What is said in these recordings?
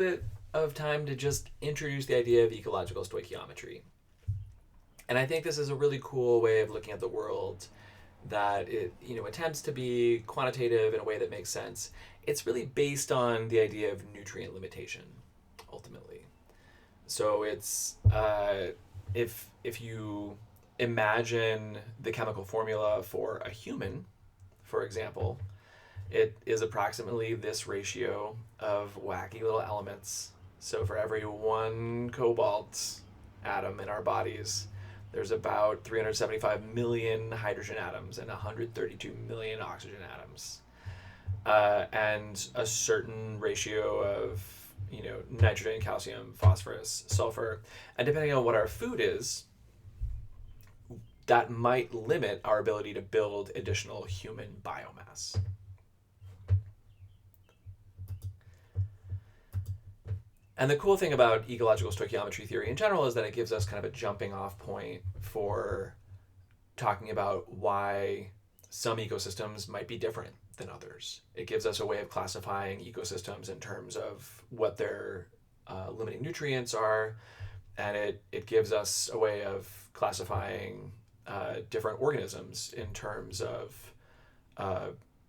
bit of time to just introduce the idea of ecological stoichiometry. And I think this is a really cool way of looking at the world that it attempts to be quantitative in a way that makes sense. It's really based on the idea of nutrient limitation, ultimately. So it's if you imagine the chemical formula for a human, for example, it is approximately this ratio of wacky little elements. So for every one cobalt atom in our bodies, there's about 375 million hydrogen atoms and 132 million oxygen atoms, and a certain ratio of nitrogen, calcium, phosphorus, sulfur, and depending on what our food is, that might limit our ability to build additional human biomass. And the cool thing about ecological stoichiometry theory in general is that it gives us kind of a jumping off point for talking about why some ecosystems might be different than others. It gives us a way of classifying ecosystems in terms of what their limiting nutrients are, and it gives us a way of classifying different organisms in terms of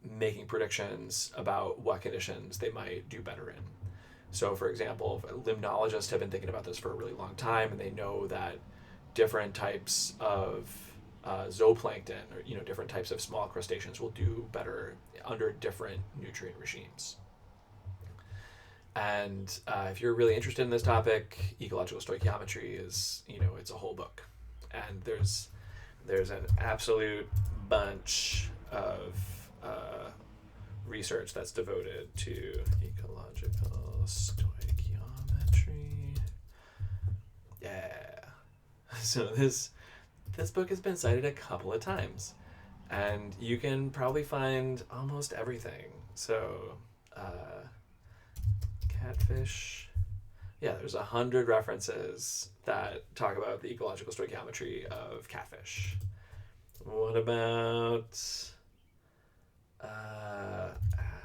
making predictions about what conditions they might do better in. So, for example, limnologists have been thinking about this for a really long time, and they know that different types of zooplankton, or different types of small crustaceans, will do better under different nutrient regimes. And if you're really interested in this topic, ecological stoichiometry is, it's a whole book, and there's an absolute bunch of research that's devoted to ecological stoichiometry. Yeah. So this book has been cited a couple of times, and you can probably find almost everything. So catfish. Yeah, there's 100 references that talk about the ecological stoichiometry of catfish. What about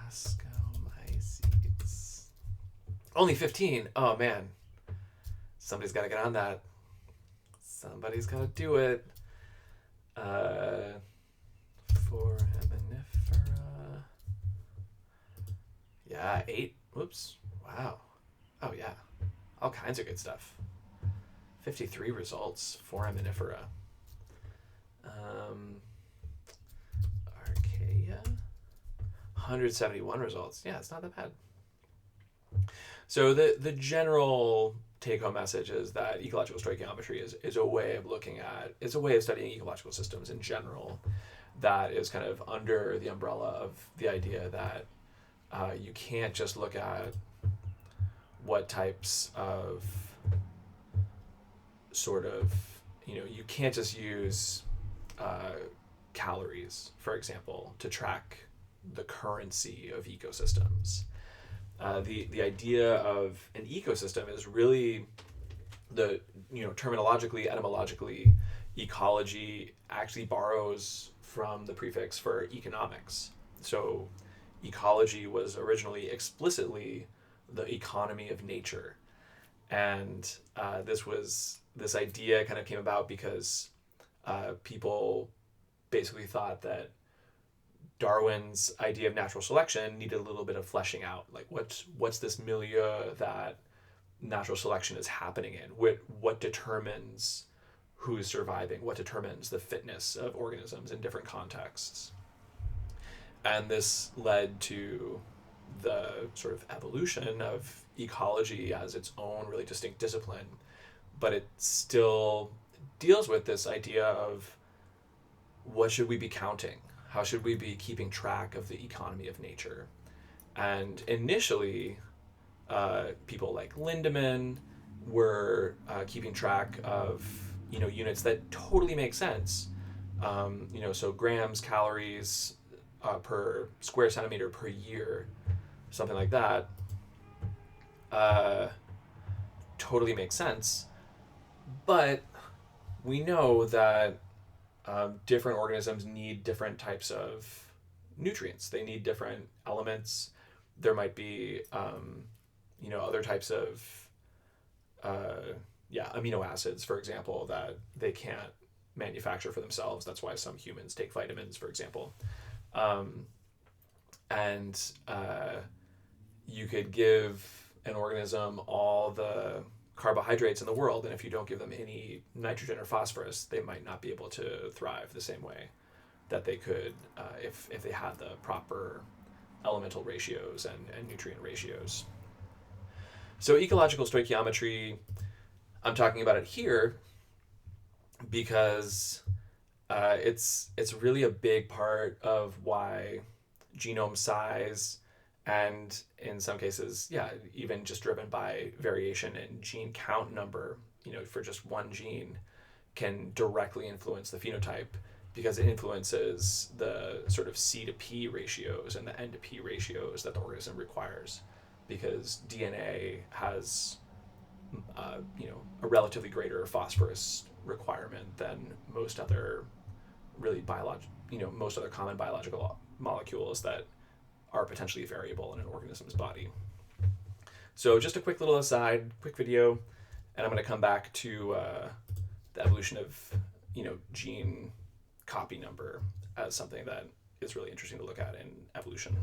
Ascomycetes? Only 15. Oh man, somebody's got to get on that. Somebody's got to do it. Foraminifera. Yeah, 8. Whoops. Wow. Oh yeah, all kinds of good stuff. 53 results. Foraminifera. Archaea. 171 results. Yeah, it's not that bad. So the general take-home message is that ecological stoichiometry is a way of looking at, it's a way of studying ecological systems in general that is kind of under the umbrella of the idea that you can't just look at what types of you can't just use calories, for example, to track the currency of ecosystems. The idea of an ecosystem is really terminologically, etymologically, ecology actually borrows from the prefix for economics. So ecology was originally explicitly the economy of nature. And this idea kind of came about because people basically thought that Darwin's idea of natural selection needed a little bit of fleshing out. Like, what's this milieu that natural selection is happening in? What determines who's surviving? What determines the fitness of organisms in different contexts? And this led to the sort of evolution of ecology as its own really distinct discipline, but it still deals with this idea of what should we be counting? How should we be keeping track of the economy of nature? And initially, people like Lindemann were keeping track of units that totally make sense. So grams, calories per square centimeter per year, something like that. Totally makes sense. But we know that different organisms need different types of nutrients. They need different elements. There might be other types of amino acids, for example, that they can't manufacture for themselves. That's why some humans take vitamins, for example. And you could give an organism all the carbohydrates in the world, and if you don't give them any nitrogen or phosphorus, they might not be able to thrive the same way that they could if they had the proper elemental ratios and nutrient ratios. So ecological stoichiometry, I'm talking about it here because it's really a big part of why genome size, and in some cases, even just driven by variation in gene count number, for just one gene, can directly influence the phenotype, because it influences the sort of C to P ratios and the N to P ratios that the organism requires, because DNA has a relatively greater phosphorus requirement than most other most other common biological molecules that are potentially variable in an organism's body. So just a quick little aside, quick video, and I'm going to come back to the evolution of gene copy number as something that is really interesting to look at in evolution.